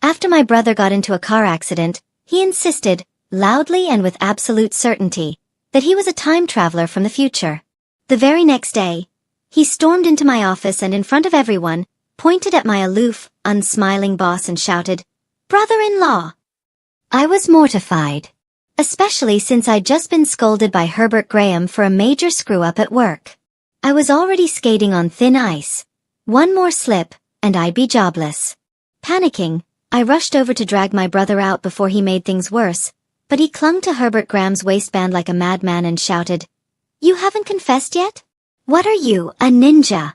After my brother got into a car accident, he insisted, loudly and with absolute certainty, that he was a time traveler from the future. The very next day, he stormed into my office and in front of everyone, pointed at my aloof, unsmiling boss and shouted, "Brother-in-law!" I was mortified. Especially since I'd just been scolded by Herbert Graham for a major screw-up at work. I was already skating on thin ice. One more slip, and I'd be jobless. Panicking, I rushed over to drag my brother out before he made things worse, but he clung to Herbert Graham's waistband like a madman and shouted, "You haven't confessed yet? What are you, a ninja?"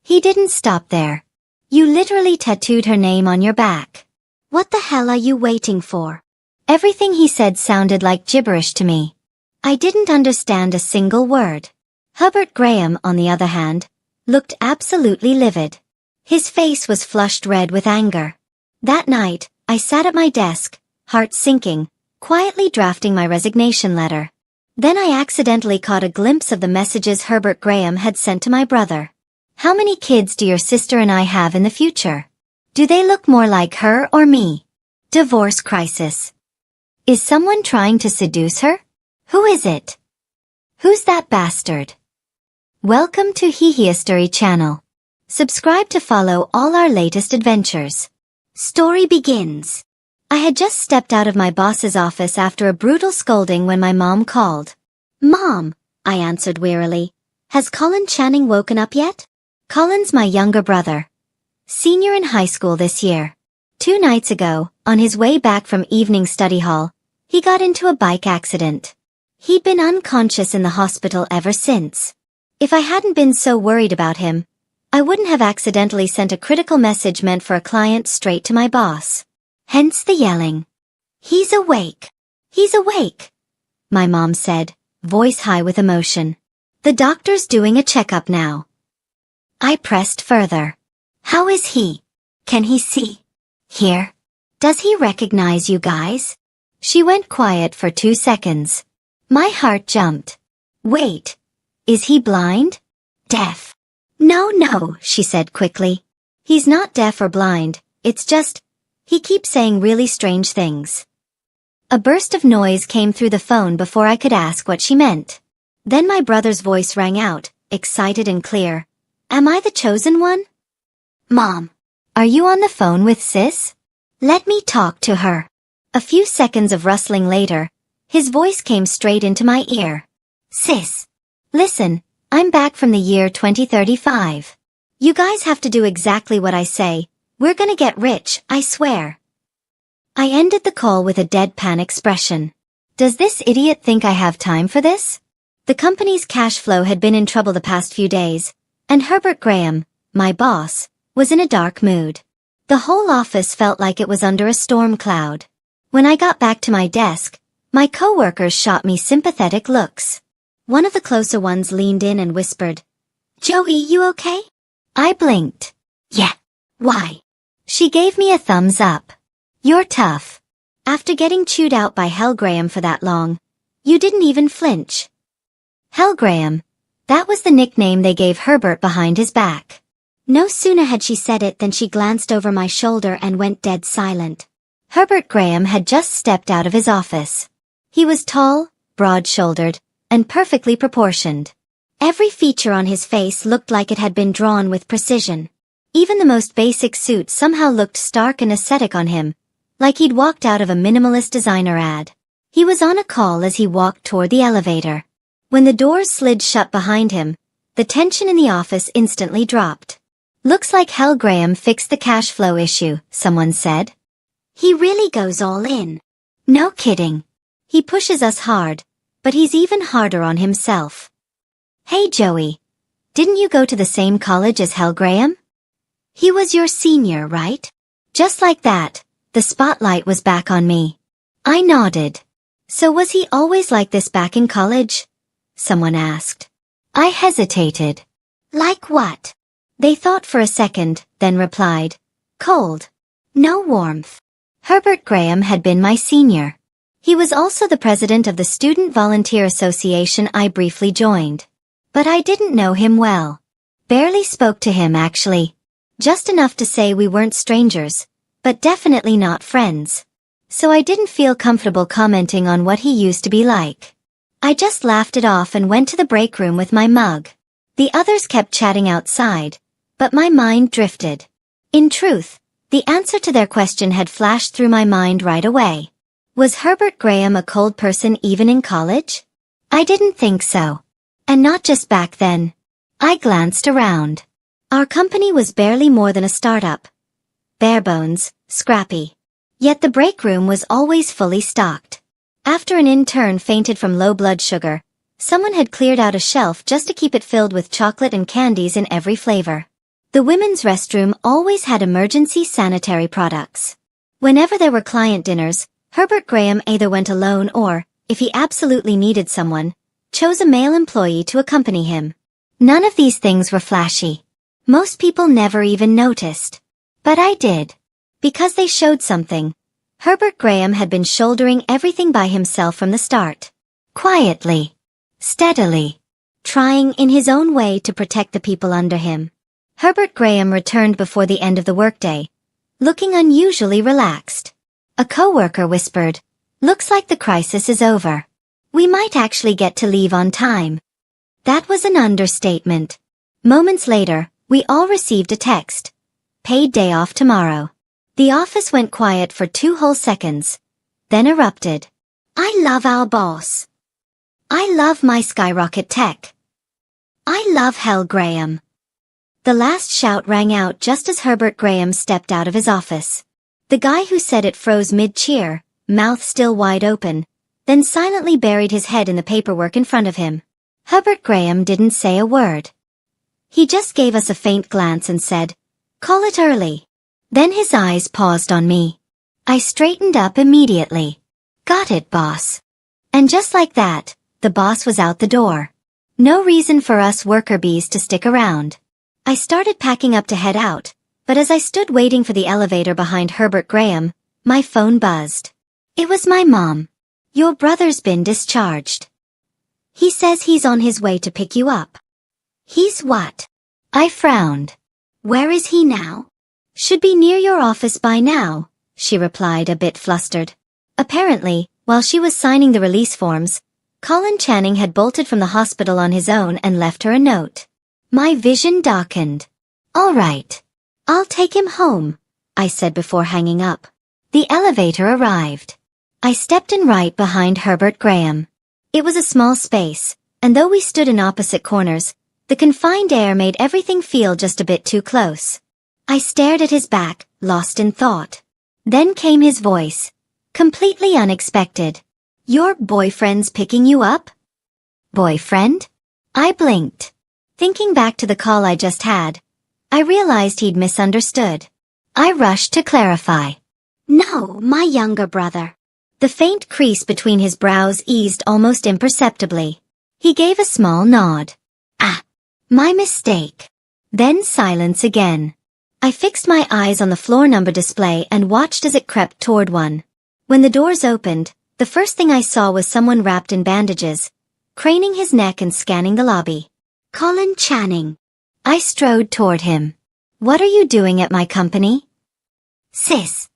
He didn't stop there. "You literally tattooed her name on your back. What the hell are you waiting for?" Everything he said sounded like gibberish to me. I didn't understand a single word. Herbert Graham, on the other hand, looked absolutely livid. His face was flushed red with anger. That night, I sat at my desk, heart sinking, quietly drafting my resignation letter. Then I accidentally caught a glimpse of the messages Herbert Graham had sent to my brother. "How many kids do your sister and I have in the future? Do they look more like her or me? Divorce crisis. Is someone trying to seduce her? Who is it? Who's that bastard?" Welcome to History channel. Subscribe to follow all our latest adventures. Story begins. I had just stepped out of my boss's office after a brutal scolding when my mom called. "Mom," I answered wearily. "Has Colin Channing woken up yet?" Colin's my younger brother. Senior in high school this year. 2 nights ago, on his way back from evening study hall, he got into a bike accident. He'd been unconscious in the hospital ever since. If I hadn't been so worried about him, I wouldn't have accidentally sent a critical message meant for a client straight to my boss. Hence the yelling. "He's awake. He's awake," my mom said, voice high with emotion. "The doctor's doing a checkup now." I pressed further. "How is he? Can he see? Hear? Does he recognize you guys?" She went quiet for 2 seconds. My heart jumped. "Wait. Is he blind? Deaf?" No, she said quickly. "He's not deaf or blind, it's just, he keeps saying really strange things." A burst of noise came through the phone before I could ask what she meant. Then my brother's voice rang out, excited and clear. "Am I the chosen one?" "Mom, are you on the phone with Sis? Let me talk to her." A few seconds of rustling later, his voice came straight into my ear. "Sis, listen, I'm back from the year 2035. You guys have to do exactly what I say. We're gonna get rich, I swear." I ended the call with a deadpan expression. Does this idiot think I have time for this? The company's cash flow had been in trouble the past few days, and Herbert Graham, my boss, was in a dark mood. The whole office felt like it was under a storm cloud. When I got back to my desk, my coworkers shot me sympathetic looks. One of the closer ones leaned in and whispered, "Joey, you okay?" I blinked. "Yeah. Why?" She gave me a thumbs up. "You're tough. After getting chewed out by Hell Graham for that long, you didn't even flinch." Hell Graham. That was the nickname they gave Herbert behind his back. No sooner had she said it than she glanced over my shoulder and went dead silent. Herbert Graham had just stepped out of his office. He was tall, broad-shouldered, and perfectly proportioned. Every feature on his face looked like it had been drawn with precision. Even the most basic suit somehow looked stark and ascetic on him, like he'd walked out of a minimalist designer ad. He was on a call as he walked toward the elevator. When the doors slid shut behind him, the tension in the office instantly dropped. "Looks like Hell Graham fixed the cash flow issue," someone said. "He really goes all in." "No kidding. He pushes us hard, but he's even harder on himself." "Hey Joey, didn't you go to the same college as Hell Graham? He was your senior, right?" Just like that, the spotlight was back on me. I nodded. "So was he always like this back in college?" someone asked. I hesitated. "Like what?" They thought for a second, then replied, "Cold. No warmth." Herbert Graham had been my senior. He was also the president of the Student Volunteer Association I briefly joined. But I didn't know him well. Barely spoke to him actually. Just enough to say we weren't strangers, but definitely not friends. So I didn't feel comfortable commenting on what he used to be like. I just laughed it off and went to the break room with my mug. The others kept chatting outside, but my mind drifted. In truth, the answer to their question had flashed through my mind right away. Was Herbert Graham a cold person even in college? I didn't think so. And not just back then. I glanced around. Our company was barely more than a startup. Bare bones, scrappy. Yet the break room was always fully stocked. After an intern fainted from low blood sugar, someone had cleared out a shelf just to keep it filled with chocolate and candies in every flavor. The women's restroom always had emergency sanitary products. Whenever there were client dinners, Herbert Graham either went alone or, if he absolutely needed someone, chose a male employee to accompany him. None of these things were flashy. Most people never even noticed. But I did. Because they showed something. Herbert Graham had been shouldering everything by himself from the start. Quietly. Steadily. Trying in his own way to protect the people under him. Herbert Graham returned before the end of the workday, looking unusually relaxed. A coworker whispered, "Looks like the crisis is over. We might actually get to leave on time." That was an understatement. Moments later, we all received a text. Paid day off tomorrow. The office went quiet for 2 whole seconds, then erupted. I love our boss. I love my skyrocket tech. I love Hell Graham. The last shout rang out just as Herbert Graham stepped out of his office. The guy who said it froze mid-cheer, mouth still wide open, then silently buried his head in the paperwork in front of him. Herbert Graham didn't say a word. He just gave us a faint glance and said, "Call it early." Then his eyes paused on me. I straightened up immediately. "Got it, boss." And just like that, the boss was out the door. No reason for us worker bees to stick around. I started packing up to head out, but as I stood waiting for the elevator behind Herbert Graham, my phone buzzed. It was my mom. "Your brother's been discharged. He says he's on his way to pick you up." "He's what?" I frowned. "Where is he now?" "Should be near your office by now," she replied a bit flustered. Apparently, while she was signing the release forms, Colin Channing had bolted from the hospital on his own and left her a note. My vision darkened. "All right. I'll take him home," I said before hanging up. The elevator arrived. I stepped in right behind Herbert Graham. It was a small space, and though we stood in opposite corners, the confined air made everything feel just a bit too close. I stared at his back, lost in thought. Then came his voice. Completely unexpected. "Your boyfriend's picking you up?" Boyfriend? I blinked. Thinking back to the call I just had, I realized he'd misunderstood. I rushed to clarify. "No, my younger brother." The faint crease between his brows eased almost imperceptibly. He gave a small nod. "Ah, my mistake." Then silence again. I fixed my eyes on the floor number display and watched as it crept toward one. When the doors opened, the first thing I saw was someone wrapped in bandages, craning his neck and scanning the lobby. "Colin Channing." I strode toward him. "What are you doing at my company?" Sis.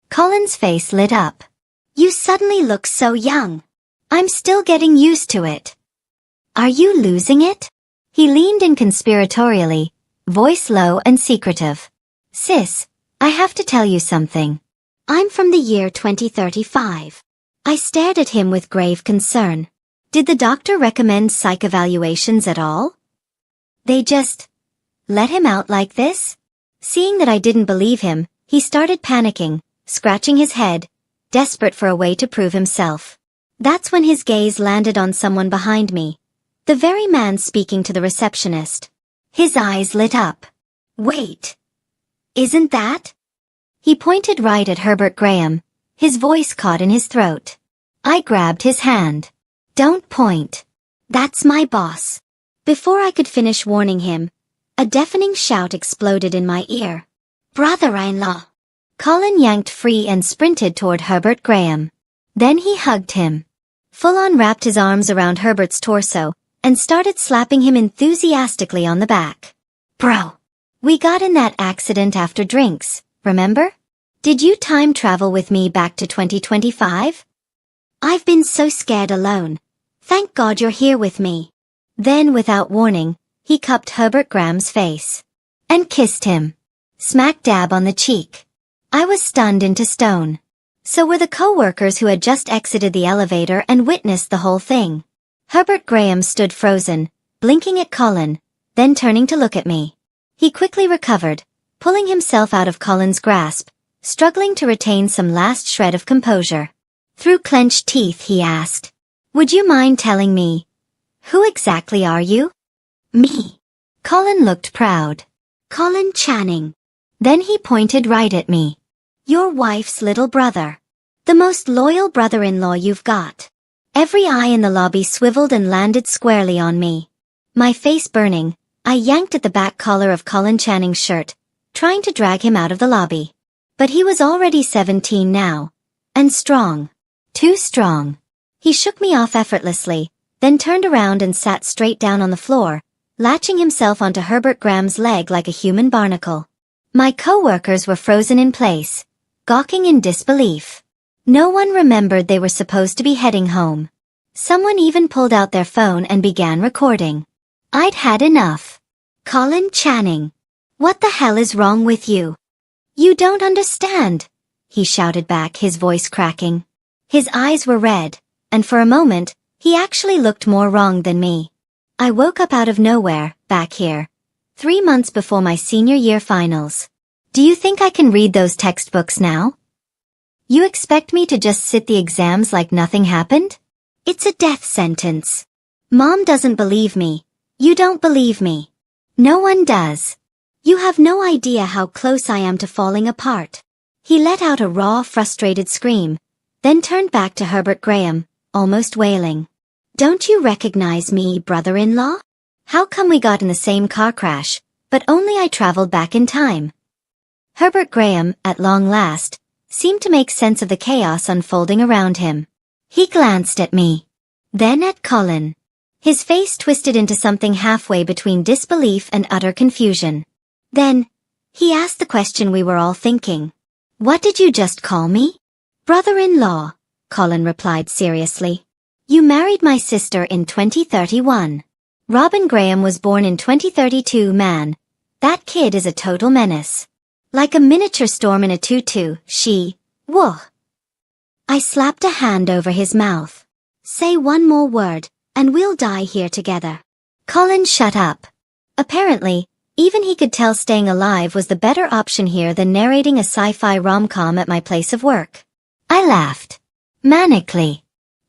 Colin's face lit up. "You suddenly look so young." "I'm still getting used to it." "Are you losing it?" He leaned in conspiratorially, voice low and secretive. "Sis, I have to tell you something. I'm from the year 2035. I stared at him with grave concern. Did the doctor recommend psych evaluations at all? They just let him out like this? Seeing that I didn't believe him, he started panicking, scratching his head, desperate for a way to prove himself. That's when his gaze landed on someone behind me, the very man speaking to the receptionist. His eyes lit up. "Wait. Isn't that?" He pointed right at Herbert Graham, his voice caught in his throat. I grabbed his hand. "Don't point. That's my boss." Before I could finish warning him, a deafening shout exploded in my ear. "Brother-in-law!" Colin yanked free and sprinted toward Herbert Graham. Then he hugged him. Full-on wrapped his arms around Herbert's torso and started slapping him enthusiastically on the back. "Bro, We got in that accident after drinks, remember? Did you time travel with me back to 2025? I've been so scared alone. Thank God you're here with me. Then, without warning, he cupped Herbert Graham's face and kissed him. Smack dab on the cheek. I was stunned into stone. So were the co-workers who had just exited the elevator and witnessed the whole thing. Herbert Graham stood frozen, blinking at Colin, then turning to look at me. He quickly recovered, pulling himself out of Colin's grasp, struggling to retain some last shred of composure. Through clenched teeth he asked, "Would you mind telling me, who exactly are you?" "Me." Colin looked proud. "Colin Channing." Then he pointed right at me. "Your wife's little brother. The most loyal brother-in-law you've got." Every eye in the lobby swiveled and landed squarely on me. My face burning, I yanked at the back collar of Colin Channing's shirt, trying to drag him out of the lobby. But he was already 17 now. And strong. Too strong. He shook me off effortlessly, then turned around and sat straight down on the floor, latching himself onto Herbert Graham's leg like a human barnacle. My co-workers were frozen in place, gawking in disbelief. No one remembered they were supposed to be heading home. Someone even pulled out their phone and began recording. I'd had enough. "Colin Channing. What the hell is wrong with you? You don't understand," he shouted back, his voice cracking. His eyes were red, and for a moment, he actually looked more wrong than me. I woke up out of nowhere, back here. 3 months before my senior year finals. Do you think I can read those textbooks now? You expect me to just sit the exams like nothing happened? It's a death sentence. Mom doesn't believe me. You don't believe me. No one does. You have no idea how close I am to falling apart. He let out a raw, frustrated scream, then turned back to Herbert Graham, almost wailing. "Don't you recognize me, brother-in-law? How come we got in the same car crash, but only I traveled back in time?" Herbert Graham, at long last, seemed to make sense of the chaos unfolding around him. He glanced at me. Then at Colin. His face twisted into something halfway between disbelief and utter confusion. Then, he asked the question we were all thinking. "What did you just call me?" "Brother-in-law," Colin replied seriously. "You married my sister in 2031. Robin Graham was born in 2032, man. That kid is a total menace. Like a miniature storm in a tutu, whoa." I slapped a hand over his mouth. "Say one more word, and we'll die here together." Colin shut up. Apparently, even he could tell staying alive was the better option here than narrating a sci-fi rom-com at my place of work. I laughed. Manically.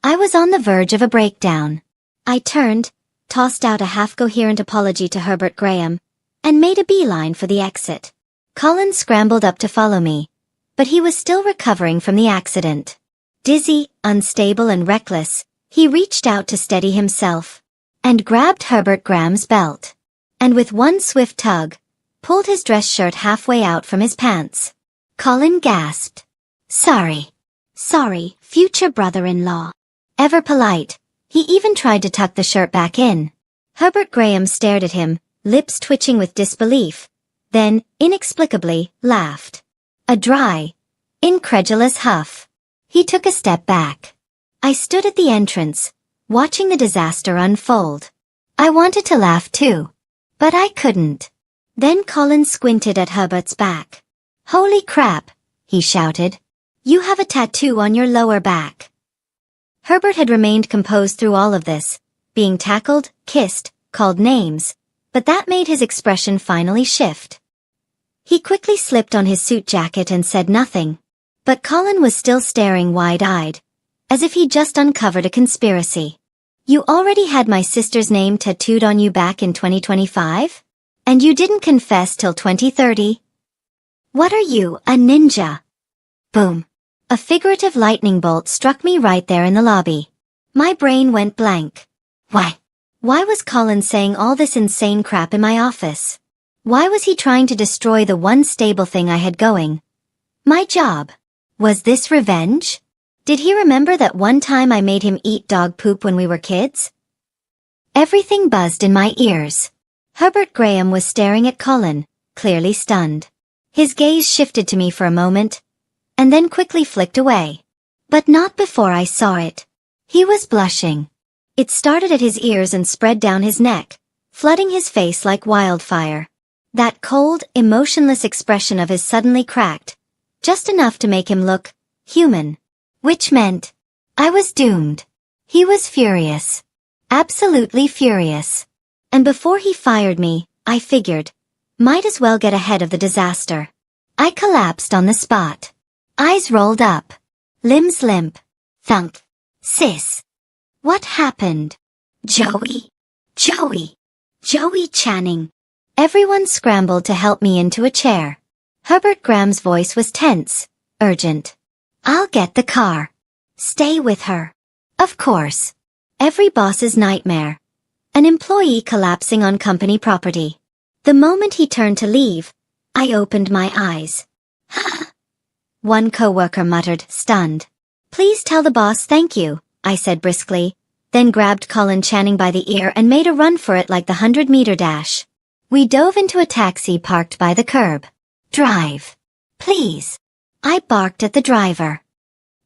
I was on the verge of a breakdown. I turned, tossed out a half-coherent apology to Herbert Graham, and made a beeline for the exit. Colin scrambled up to follow me, but he was still recovering from the accident. Dizzy, unstable and reckless, he reached out to steady himself, and grabbed Herbert Graham's belt, and with one swift tug, pulled his dress shirt halfway out from his pants. Colin gasped. Sorry, future brother-in-law." Ever polite, he even tried to tuck the shirt back in. Herbert Graham stared at him, lips twitching with disbelief, then, inexplicably, laughed. A dry, incredulous huff. He took a step back. I stood at the entrance, watching the disaster unfold. I wanted to laugh too, but I couldn't. Then Colin squinted at Herbert's back. "Holy crap," he shouted. "You have a tattoo on your lower back." Herbert had remained composed through all of this, being tackled, kissed, called names, but that made his expression finally shift. He quickly slipped on his suit jacket and said nothing, but Colin was still staring wide-eyed, as if he'd just uncovered a conspiracy. "You already had my sister's name tattooed on you back in 2025? And you didn't confess till 2030? What are you, a ninja?" Boom. A figurative lightning bolt struck me right there in the lobby. My brain went blank. Why was Colin saying all this insane crap in my office? Why was he trying to destroy the one stable thing I had going? My job. Was this revenge? Did he remember that one time I made him eat dog poop when we were kids? Everything buzzed in my ears. Herbert Graham was staring at Colin, clearly stunned. His gaze shifted to me for a moment, and then quickly flicked away. But not before I saw it. He was blushing. It started at his ears and spread down his neck, flooding his face like wildfire. That cold, emotionless expression of his suddenly cracked, just enough to make him look human. Which meant I was doomed. He was furious. Absolutely furious. And before he fired me, I figured, might as well get ahead of the disaster. I collapsed on the spot. Eyes rolled up. Limbs limp. Thunk. Sis. What happened? Joey. Joey Channing. Everyone scrambled to help me into a chair. Herbert Graham's voice was tense, urgent. I'll get the car. Stay with her. Of course. Every boss's nightmare. An employee collapsing on company property. The moment he turned to leave, I opened my eyes. One coworker muttered, stunned. Please tell the boss thank you, I said briskly, then grabbed Colin Channing by the ear and made a run for it like the 100-meter dash. We dove into a taxi parked by the curb. Drive. Please. I barked at the driver.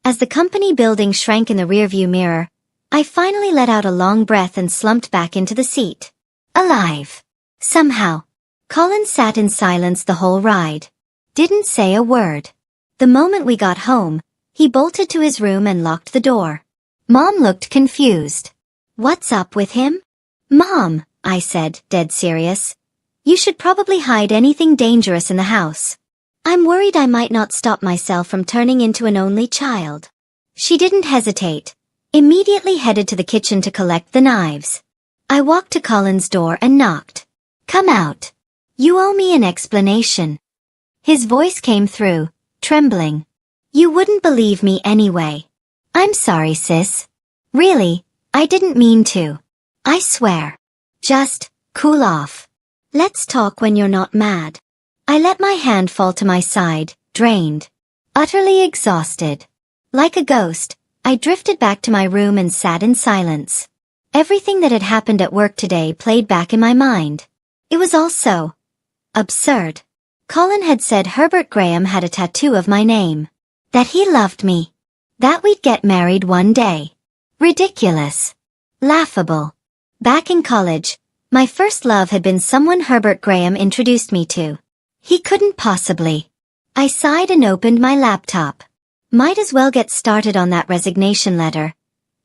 As the company building shrank in the rearview mirror, I finally let out a long breath and slumped back into the seat. Alive. Somehow. Colin sat in silence the whole ride. Didn't say a word. The moment we got home, he bolted to his room and locked the door. Mom looked confused. What's up with him? Mom, I said, dead serious. You should probably hide anything dangerous in the house. I'm worried I might not stop myself from turning into an only child. She didn't hesitate. Immediately headed to the kitchen to collect the knives. I walked to Colin's door and knocked. Come out. You owe me an explanation. His voice came through, trembling. You wouldn't believe me anyway. I'm sorry, sis. Really, I didn't mean to. I swear. Just, cool off. Let's talk when you're not mad. I let my hand fall to my side, drained. Utterly exhausted. Like a ghost, I drifted back to my room and sat in silence. Everything that had happened at work today played back in my mind. It was all so absurd. Colin had said Herbert Graham had a tattoo of my name. That he loved me. That we'd get married one day. Ridiculous. Laughable. Back in college, my first love had been someone Herbert Graham introduced me to. He couldn't possibly. I sighed and opened my laptop. Might as well get started on that resignation letter.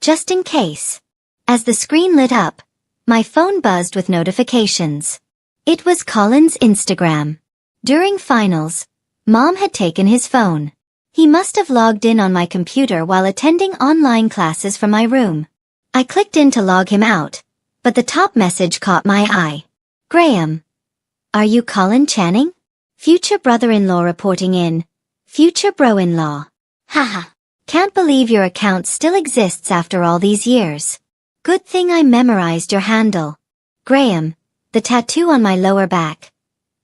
Just in case. As the screen lit up, my phone buzzed with notifications. It was Colin's Instagram. During finals, Mom had taken his phone. He must have logged in on my computer while attending online classes from my room. I clicked in to log him out, but the top message caught my eye. Graham. Are you Colin Channing? Future brother-in-law reporting in. Future bro-in-law. Haha. Can't believe your account still exists after all these years. Good thing I memorized your handle. Graham, the tattoo on my lower back.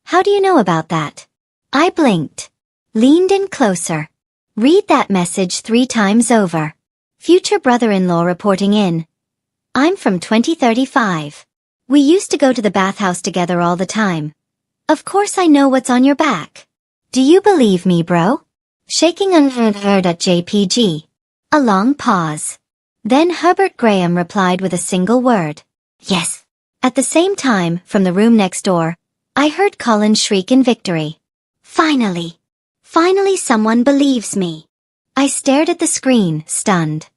How do you know about that? I blinked. Leaned in closer. Read that message 3 times over. Future brother-in-law reporting in. I'm from 2035. We used to go to the bathhouse together all the time. Of course I know what's on your back. Do you believe me, bro? Shaking unheard at JPG. A long pause. Then Herbert Graham replied with a single word. Yes. At the same time, from the room next door, I heard Colin shriek in victory. Finally. Finally someone believes me. I stared at the screen, stunned.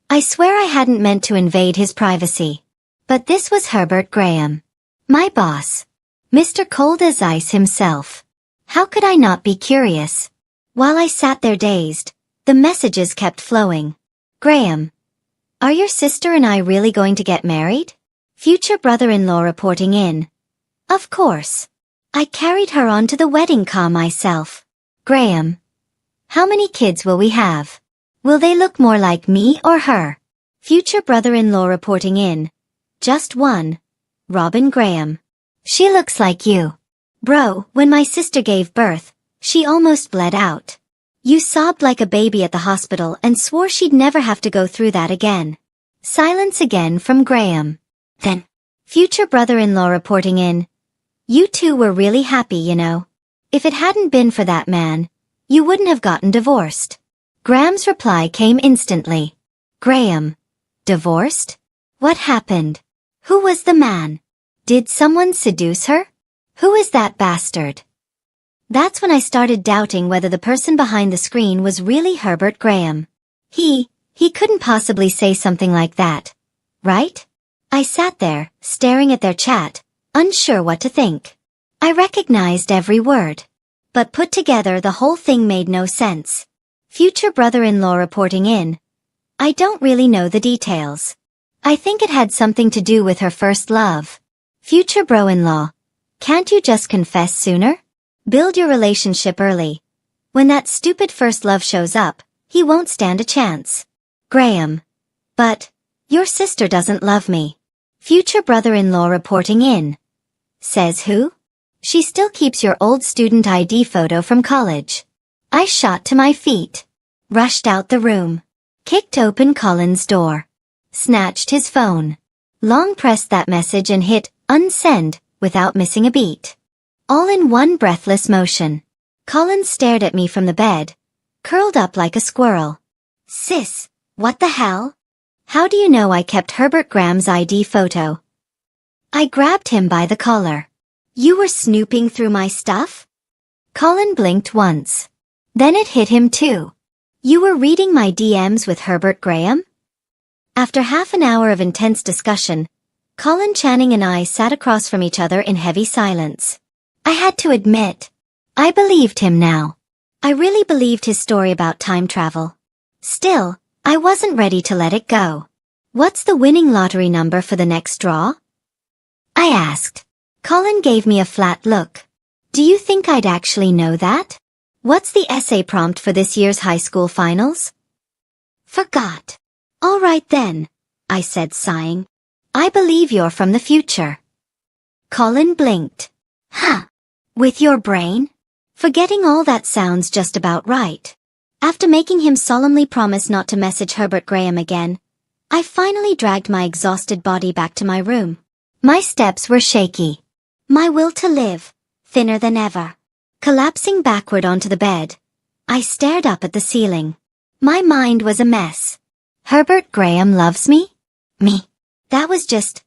I swear I hadn't meant to invade his privacy. But this was Herbert Graham. My boss. Mr. Cold as Ice himself. How could I not be curious? While I sat there dazed, the messages kept flowing. Graham. Are your sister and I really going to get married? Future brother-in-law reporting in. Of course. I carried her onto the wedding car myself. Graham. How many kids will we have? Will they look more like me or her? Future brother-in-law reporting in. Just one. Robin Graham. She looks like you. Bro, when my sister gave birth, she almost bled out. You sobbed like a baby at the hospital and swore she'd never have to go through that again. Silence again from Graham. Then. Future brother-in-law reporting in. You two were really happy, you know. If it hadn't been for that man, you wouldn't have gotten divorced. Graham's reply came instantly. Graham. Divorced? What happened? Who was the man? Did someone seduce her? Who is that bastard? That's when I started doubting whether the person behind the screen was really Herbert Graham. He couldn't possibly say something like that, right? I sat there, staring at their chat, unsure what to think. I recognized every word. But put together the whole thing made no sense. Future brother-in-law reporting in. I don't really know the details. I think it had something to do with her first love. Future bro-in-law. Can't you just confess sooner? Build your relationship early. When that stupid first love shows up, he won't stand a chance. Graham. But, your sister doesn't love me. Future brother-in-law reporting in. Says who? She still keeps your old student ID photo from college. I shot to my feet. Rushed out the room. Kicked open Colin's door. Snatched his phone. Long pressed that message and hit unsend without missing a beat. All in one breathless motion. Colin stared at me from the bed. Curled up like a squirrel. Sis, what the hell? How do you know I kept Herbert Graham's ID photo? I grabbed him by the collar. You were snooping through my stuff? Colin blinked once. Then it hit him too. You were reading my DMs with Herbert Graham? After half an hour of intense discussion, Colin Channing and I sat across from each other in heavy silence. I had to admit, I believed him now. I really believed his story about time travel. Still, I wasn't ready to let it go. What's the winning lottery number for the next draw? I asked. Colin gave me a flat look. Do you think I'd actually know that? What's the essay prompt for this year's high school finals? Forgot. All right then, I said sighing. I believe you're from the future. Colin blinked. Huh. With your brain? Forgetting all that sounds just about right. After making him solemnly promise not to message Herbert Graham again, I finally dragged my exhausted body back to my room. My steps were shaky. My will to live, thinner than ever. Collapsing backward onto the bed, I stared up at the ceiling. My mind was a mess. Herbert Graham loves me? Me. That was just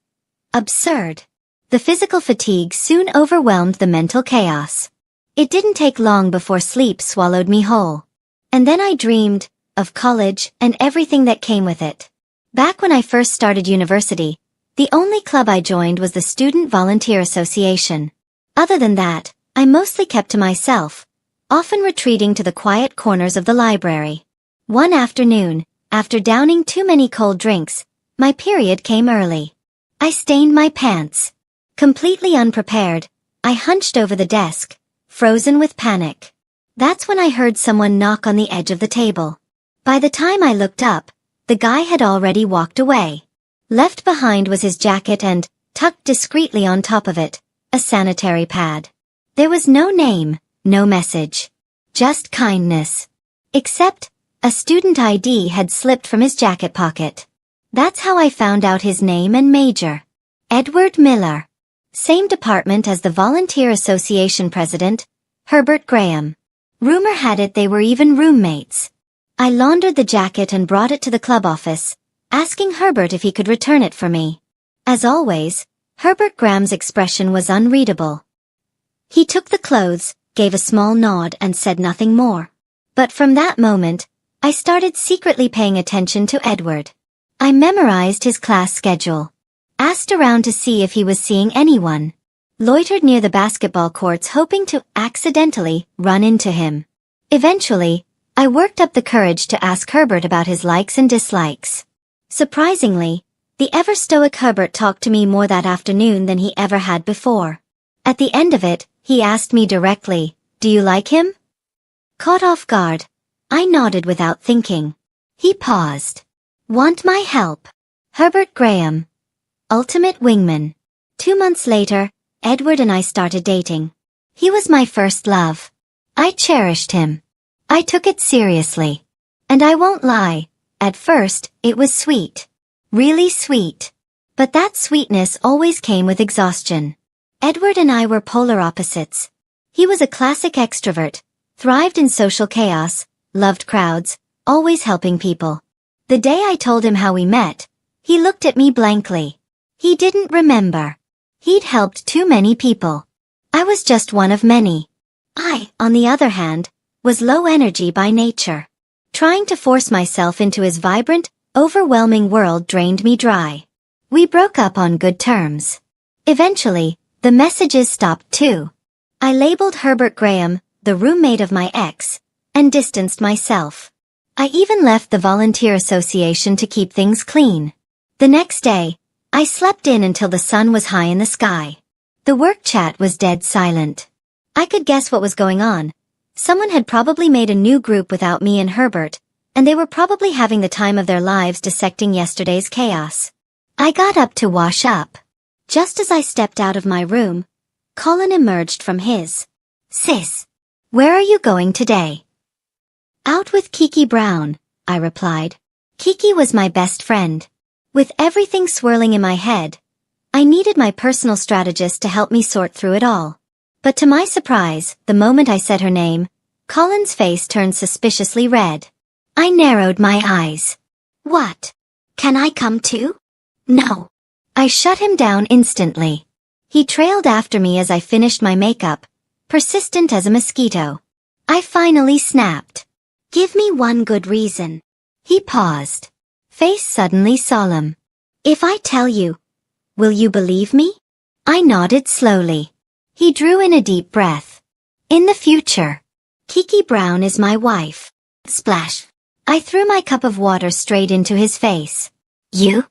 absurd. The physical fatigue soon overwhelmed the mental chaos. It didn't take long before sleep swallowed me whole. And then I dreamed of college and everything that came with it. Back when I first started university, the only club I joined was the Student Volunteer Association. Other than that, I mostly kept to myself, often retreating to the quiet corners of the library. One afternoon, after downing too many cold drinks, my period came early. I stained my pants. Completely unprepared, I hunched over the desk, frozen with panic. That's when I heard someone knock on the edge of the table. By the time I looked up, the guy had already walked away. Left behind was his jacket and, tucked discreetly on top of it, a sanitary pad. There was no name, no message. Just kindness. Except, a student ID had slipped from his jacket pocket. That's how I found out his name and major. Edward Miller. Same department as the Volunteer Association president, Herbert Graham. Rumor had it they were even roommates. I laundered the jacket and brought it to the club office, asking Herbert if he could return it for me. As always, Herbert Graham's expression was unreadable. He took the clothes, gave a small nod and said nothing more. But from that moment, I started secretly paying attention to Edward. I memorized his class schedule. Asked around to see if he was seeing anyone. Loitered near the basketball courts hoping to accidentally run into him. Eventually, I worked up the courage to ask Herbert about his likes and dislikes. Surprisingly, the ever-stoic Herbert talked to me more that afternoon than he ever had before. At the end of it, he asked me directly, "Do you like him?" Caught off guard, I nodded without thinking. He paused. "Want my help?" Herbert Graham. Ultimate wingman. 2 months later, Edward and I started dating. He was my first love. I cherished him. I took it seriously. And I won't lie, at first, it was sweet. Really sweet. But that sweetness always came with exhaustion. Edward and I were polar opposites. He was a classic extrovert, thrived in social chaos, loved crowds, always helping people. The day I told him how we met, he looked at me blankly. He didn't remember. He'd helped too many people. I was just one of many. I, on the other hand, was low energy by nature. Trying to force myself into his vibrant, overwhelming world drained me dry. We broke up on good terms. Eventually, the messages stopped too. I labeled Herbert Graham, the roommate of my ex, and distanced myself. I even left the volunteer association to keep things clean. The next day, I slept in until the sun was high in the sky. The work chat was dead silent. I could guess what was going on. Someone had probably made a new group without me and Herbert, and they were probably having the time of their lives dissecting yesterday's chaos. I got up to wash up. Just as I stepped out of my room, Colin emerged from his. "Sis, where are you going today?" "Out with Kiki Brown," I replied. Kiki was my best friend. With everything swirling in my head, I needed my personal strategist to help me sort through it all. But to my surprise, the moment I said her name, Colin's face turned suspiciously red. I narrowed my eyes. "What? Can I come too?" "No." I shut him down instantly. He trailed after me as I finished my makeup, persistent as a mosquito. I finally snapped. "Give me one good reason." He paused, face suddenly solemn. "If I tell you, will you believe me?" I nodded slowly. He drew in a deep breath. "In the future, Kiki Brown is my wife." Splash. I threw my cup of water straight into his face. "You?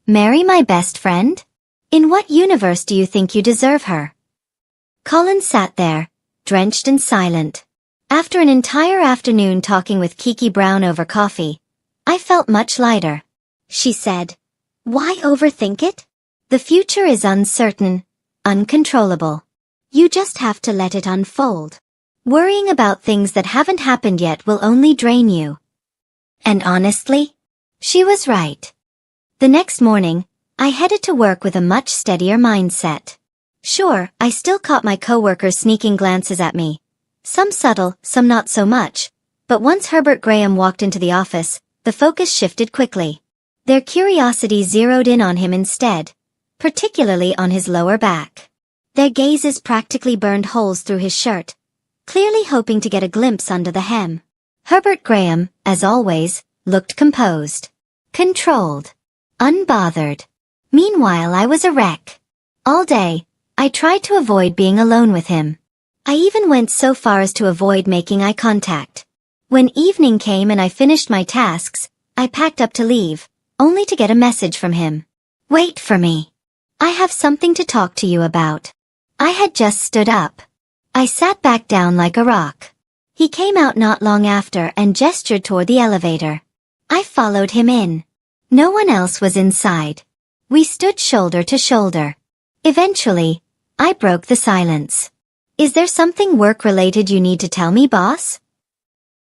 Marry my best friend? In what universe do you think you deserve her?" Colin sat there, drenched and silent. After an entire afternoon talking with Kiki Brown over coffee, I felt much lighter. She said, "Why overthink it? The future is uncertain, uncontrollable. You just have to let it unfold. Worrying about things that haven't happened yet will only drain you." And honestly, she was right. The next morning, I headed to work with a much steadier mindset. Sure, I still caught my coworkers sneaking glances at me. Some subtle, some not so much. But once Herbert Graham walked into the office, the focus shifted quickly. Their curiosity zeroed in on him instead, particularly on his lower back. Their gazes practically burned holes through his shirt, clearly hoping to get a glimpse under the hem. Herbert Graham, as always, looked composed, controlled, unbothered. Meanwhile, I was a wreck. All day, I tried to avoid being alone with him. I even went so far as to avoid making eye contact. When evening came and I finished my tasks, I packed up to leave, only to get a message from him. "Wait for me. I have something to talk to you about." I had just stood up. I sat back down like a rock. He came out not long after and gestured toward the elevator. I followed him in. No one else was inside. We stood shoulder to shoulder. Eventually, I broke the silence. "Is there something work-related you need to tell me, boss?"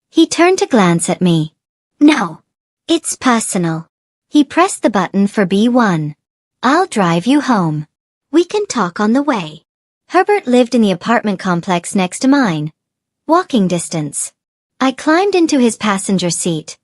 He turned to glance at me. "No. It's personal." He pressed the button for B1. "I'll drive you home. We can talk on the way." Herbert lived in the apartment complex next to mine. Walking distance. I climbed into his passenger seat.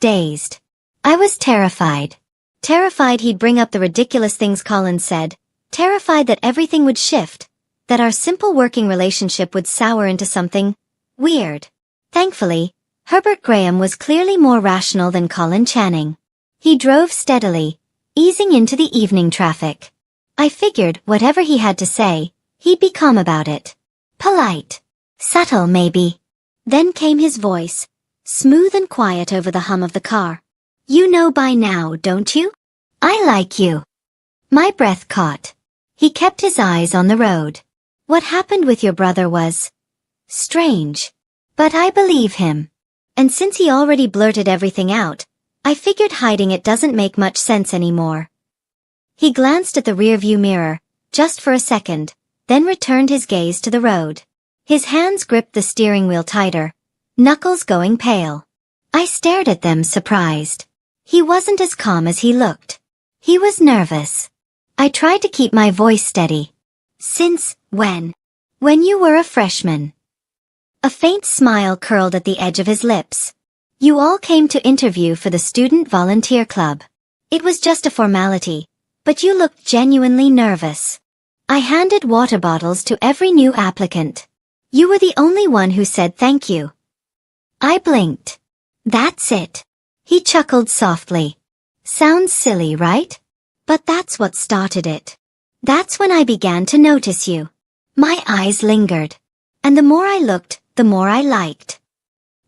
Dazed. I was terrified. Terrified he'd bring up the ridiculous things Colin said. Terrified that everything would shift. That our simple working relationship would sour into something weird. Thankfully, Herbert Graham was clearly more rational than Colin Channing. He drove steadily, easing into the evening traffic. I figured whatever he had to say, he'd be calm about it. Polite. Subtle, maybe. Then came his voice, smooth and quiet over the hum of the car. "You know by now, don't you? I like you." My breath caught. He kept his eyes on the road. What happened with your brother was strange. But I believe him. And since he already blurted everything out, I figured hiding it doesn't make much sense anymore. He glanced at the rearview mirror, just for a second, then returned his gaze to the road. His hands gripped the steering wheel tighter, knuckles going pale. I stared at them surprised. He wasn't as calm as he looked. He was nervous. I tried to keep my voice steady. Since when? When you were a freshman. A faint smile curled at the edge of his lips. You all came to interview for the Student Volunteer Club. It was just a formality, but you looked genuinely nervous. I handed water bottles to every new applicant. You were the only one who said thank you. I blinked. That's it. He chuckled softly. Sounds silly, right? But that's what started it. That's when I began to notice you. My eyes lingered. And the more I looked, the more I liked.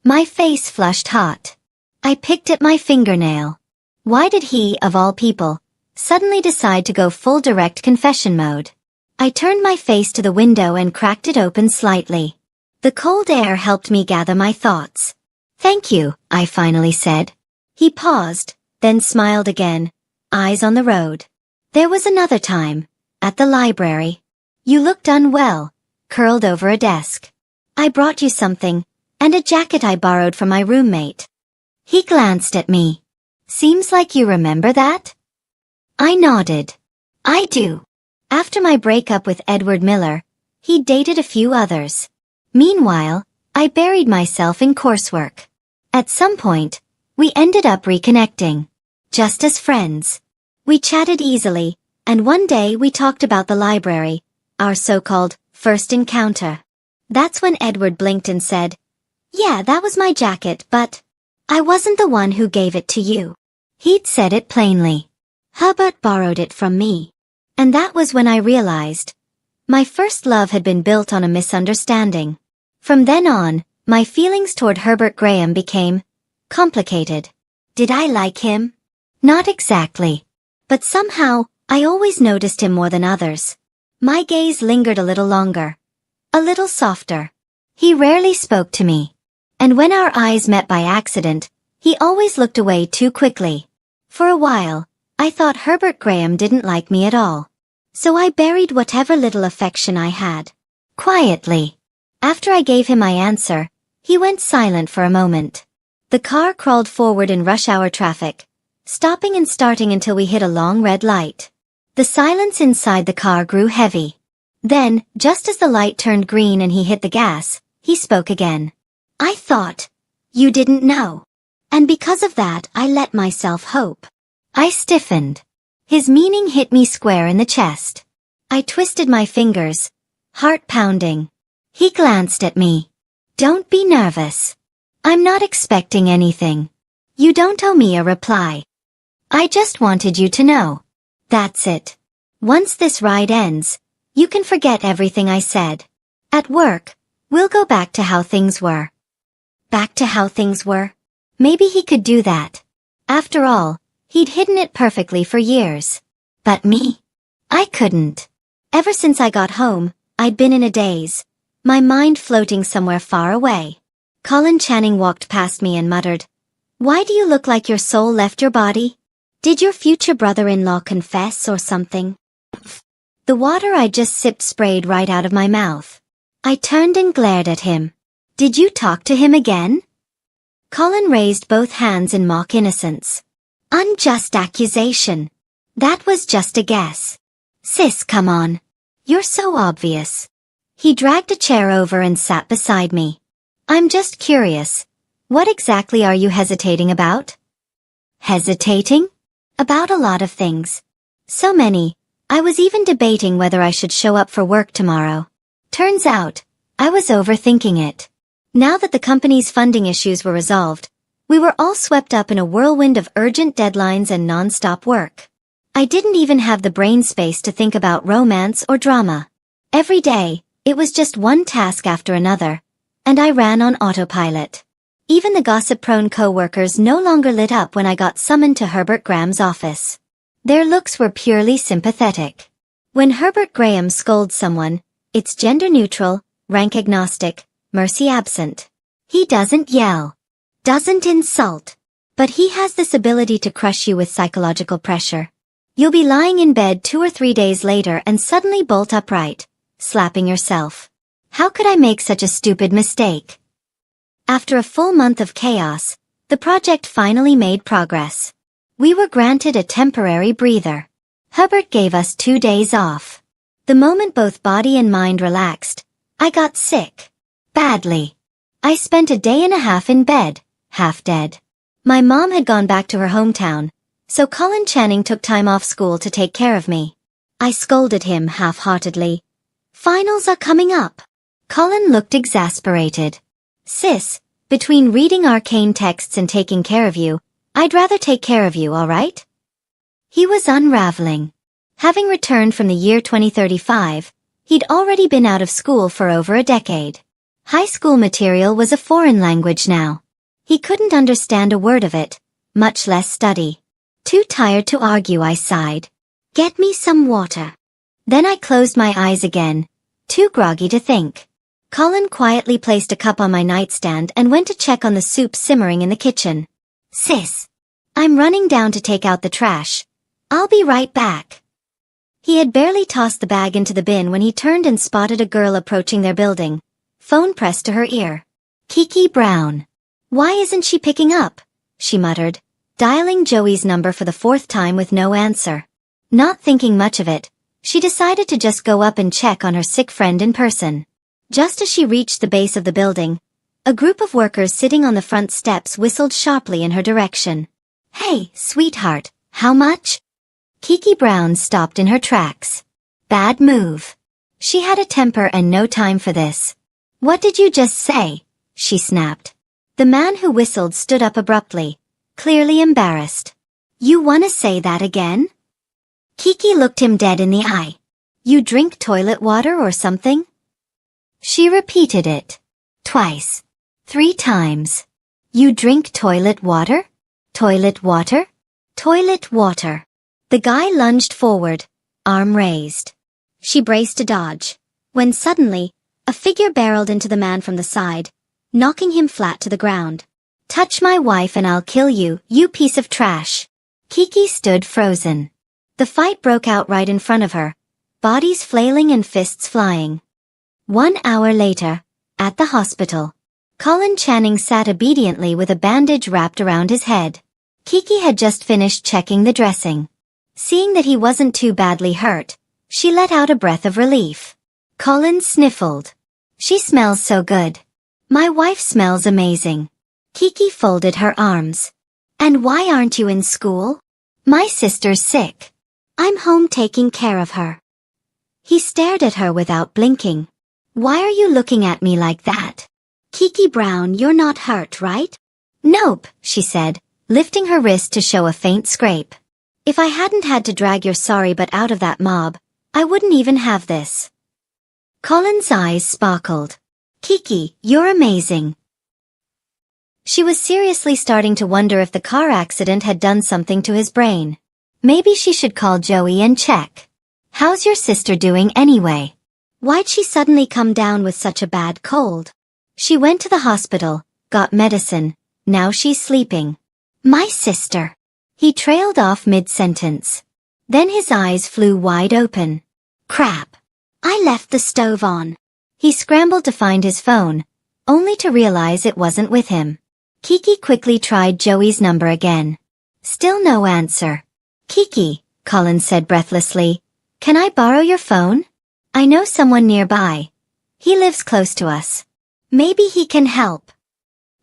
My face flushed hot. I picked at my fingernail. Why did he, of all people, suddenly decide to go full direct confession mode? I turned my face to the window and cracked it open slightly. The cold air helped me gather my thoughts. Thank you, I finally said. He paused, then smiled again, eyes on the road. There was another time, at the library. You looked unwell, curled over a desk. I brought you something, and a jacket I borrowed from my roommate. He glanced at me. Seems like you remember that? I nodded. I do. After my breakup with Edward Miller, he dated a few others. Meanwhile, I buried myself in coursework. At some point, we ended up reconnecting. Just as friends. We chatted easily, and one day we talked about the library, our so-called first encounter. That's when Edward blinked and said, "Yeah, that was my jacket, but I wasn't the one who gave it to you." He'd said it plainly. Herbert borrowed it from me. And that was when I realized my first love had been built on a misunderstanding. From then on, my feelings toward Herbert Graham became complicated. Did I like him? Not exactly. But somehow, I always noticed him more than others. My gaze lingered a little longer. A little softer. He rarely spoke to me. And when our eyes met by accident, he always looked away too quickly. For a while, I thought Herbert Graham didn't like me at all. So I buried whatever little affection I had. Quietly. After I gave him my answer, he went silent for a moment. The car crawled forward in rush hour traffic, stopping and starting until we hit a long red light. The silence inside the car grew heavy. Then, just as the light turned green and he hit the gas, he spoke again. I thought you didn't know. And because of that, I let myself hope. I stiffened. His meaning hit me square in the chest. I twisted my fingers, heart pounding. He glanced at me. Don't be nervous. I'm not expecting anything. You don't owe me a reply. I just wanted you to know. That's it. Once this ride ends, you can forget everything I said. At work, we'll go back to how things were. Back to how things were? Maybe he could do that. After all, he'd hidden it perfectly for years. But me? I couldn't. Ever since I got home, I'd been in a daze, my mind floating somewhere far away. Colin Channing walked past me and muttered, "Why do you look like your soul left your body? Did your future brother-in-law confess or something?" The water I just sipped sprayed right out of my mouth. I turned and glared at him. "Did you talk to him again?" Colin raised both hands in mock innocence. "Unjust accusation. That was just a guess. Sis, come on. You're so obvious." He dragged a chair over and sat beside me. "I'm just curious. What exactly are you hesitating about?" Hesitating? About a lot of things. So many, I was even debating whether I should show up for work tomorrow. Turns out, I was overthinking it. Now that the company's funding issues were resolved, we were all swept up in a whirlwind of urgent deadlines and non-stop work. I didn't even have the brain space to think about romance or drama. Every day, it was just one task after another, and I ran on autopilot. Even the gossip-prone co-workers no longer lit up when I got summoned to Herbert Graham's office. Their looks were purely sympathetic. When Herbert Graham scolds someone, it's gender-neutral, rank-agnostic, mercy absent. He doesn't yell, doesn't insult, but he has this ability to crush you with psychological pressure. You'll be lying in bed 2 or 3 days later and suddenly bolt upright, slapping yourself. How could I make such a stupid mistake? After a full month of chaos, the project finally made progress. We were granted a temporary breather. Herbert gave us 2 days off. The moment both body and mind relaxed, I got sick. Badly. I spent a day and a half in bed, half dead. My mom had gone back to her hometown, so Colin Channing took time off school to take care of me. I scolded him half-heartedly. Finals are coming up. Colin looked exasperated. Sis, between reading arcane texts and taking care of you, I'd rather take care of you, all right? He was unraveling. Having returned from the year 2035, he'd already been out of school for over a decade. High school material was a foreign language now. He couldn't understand a word of it, much less study. Too tired to argue, I sighed. Get me some water. Then I closed my eyes again, too groggy to think. Colin quietly placed a cup on my nightstand and went to check on the soup simmering in the kitchen. Sis, I'm running down to take out the trash. I'll be right back. He had barely tossed the bag into the bin when he turned and spotted a girl approaching their building. Phone pressed to her ear. Kiki Brown. Why isn't she picking up? She muttered, dialing Joey's number for the fourth time with no answer. Not thinking much of it, she decided to just go up and check on her sick friend in person. Just as she reached the base of the building, a group of workers sitting on the front steps whistled sharply in her direction. Hey, sweetheart, how much? Kiki Brown stopped in her tracks. Bad move. She had a temper and no time for this. What did you just say? She snapped. The man who whistled stood up abruptly, clearly embarrassed. You wanna say that again? Kiki looked him dead in the eye. You drink toilet water or something? She repeated it. Twice. 3 times. You drink toilet water? Toilet water? Toilet water. The guy lunged forward, arm raised. She braced to dodge, when suddenly, a figure barreled into the man from the side, knocking him flat to the ground. Touch my wife and I'll kill you, you piece of trash. Kiki stood frozen. The fight broke out right in front of her, bodies flailing and fists flying. 1 hour later, at the hospital, Colin Channing sat obediently with a bandage wrapped around his head. Kiki had just finished checking the dressing. Seeing that he wasn't too badly hurt, she let out a breath of relief. Colin sniffled. She smells so good. My wife smells amazing. Kiki folded her arms. And why aren't you in school? My sister's sick. I'm home taking care of her. He stared at her without blinking. Why are you looking at me like that? Kiki Brown, you're not hurt, right? Nope, she said, lifting her wrist to show a faint scrape. If I hadn't had to drag your sorry butt out of that mob, I wouldn't even have this. Colin's eyes sparkled. Kiki, you're amazing. She was seriously starting to wonder if the car accident had done something to his brain. Maybe she should call Joey and check. How's your sister doing anyway? Why'd she suddenly come down with such a bad cold? She went to the hospital, got medicine, now she's sleeping. My sister. He trailed off mid-sentence. Then his eyes flew wide open. Crap. I left the stove on. He scrambled to find his phone, only to realize it wasn't with him. Kiki quickly tried Joey's number again. Still no answer. Kiki, Colin said breathlessly, can I borrow your phone? I know someone nearby. He lives close to us. Maybe he can help.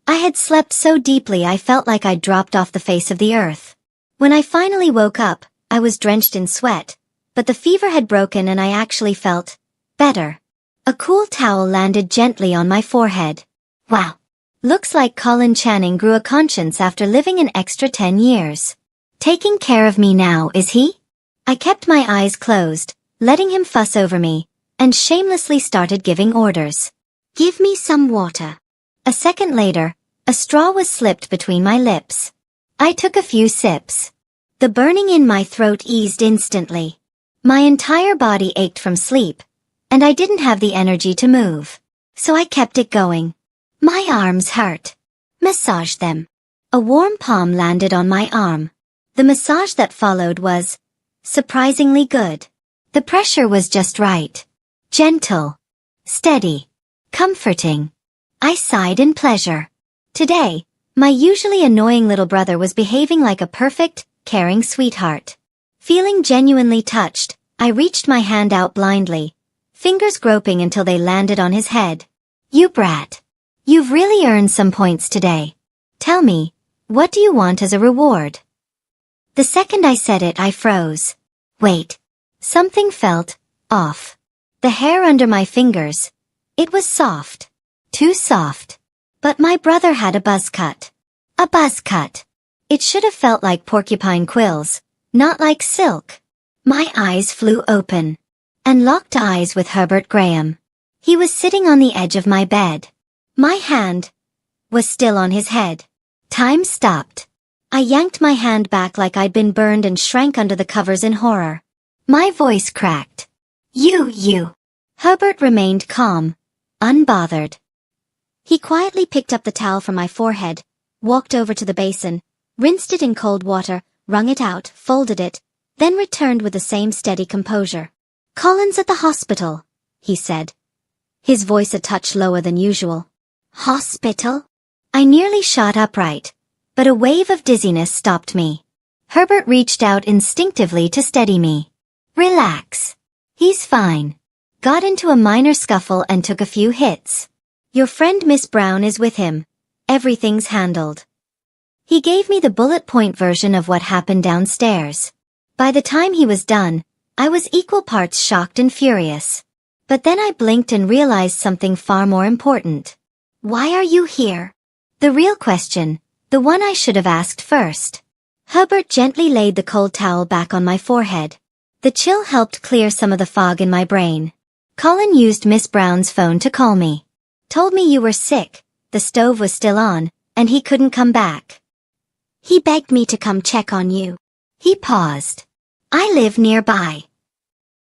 I had slept so deeply I felt like I'd dropped off the face of the earth. When I finally woke up, I was drenched in sweat, but the fever had broken and I actually felt better. A cool towel landed gently on my forehead. Wow. Looks like Colin Channing grew a conscience after living an extra 10 years. Taking care of me now, is he? I kept my eyes closed, letting him fuss over me, and shamelessly started giving orders. Give me some water. A second later, a straw was slipped between my lips. I took a few sips. The burning in my throat eased instantly. My entire body ached from sleep, and I didn't have the energy to move. So I kept it going. My arms hurt. Massage them. A warm palm landed on my arm. The massage that followed was surprisingly good. The pressure was just right. Gentle. Steady. Comforting. I sighed in pleasure. Today, my usually annoying little brother was behaving like a perfect, caring sweetheart. Feeling genuinely touched, I reached my hand out blindly, fingers groping until they landed on his head. You brat. You've really earned some points today. Tell me, what do you want as a reward? The second I said it, I froze. Wait. Something felt off. The hair under my fingers. It was soft. Too soft. But my brother had a buzz cut. A buzz cut. It should have felt like porcupine quills, not like silk. My eyes flew open. And locked eyes with Herbert Graham. He was sitting on the edge of my bed. My hand was still on his head. Time stopped. I yanked my hand back like I'd been burned and shrank under the covers in horror. My voice cracked. You. Herbert remained calm, unbothered. He quietly picked up the towel from my forehead, walked over to the basin, rinsed it in cold water, wrung it out, folded it, then returned with the same steady composure. Colin's at the hospital, he said. His voice a touch lower than usual. Hospital? I nearly shot upright, but a wave of dizziness stopped me. Herbert reached out instinctively to steady me. Relax. He's fine. Got into a minor scuffle and took a few hits. Your friend Miss Brown is with him. Everything's handled. He gave me the bullet point version of what happened downstairs. By the time he was done, I was equal parts shocked and furious. But then I blinked and realized something far more important. Why are you here? The real question, the one I should have asked first. Herbert gently laid the cold towel back on my forehead. The chill helped clear some of the fog in my brain. Colin used Miss Brown's phone to call me. Told me you were sick, the stove was still on, and he couldn't come back. He begged me to come check on you. He paused. I live nearby.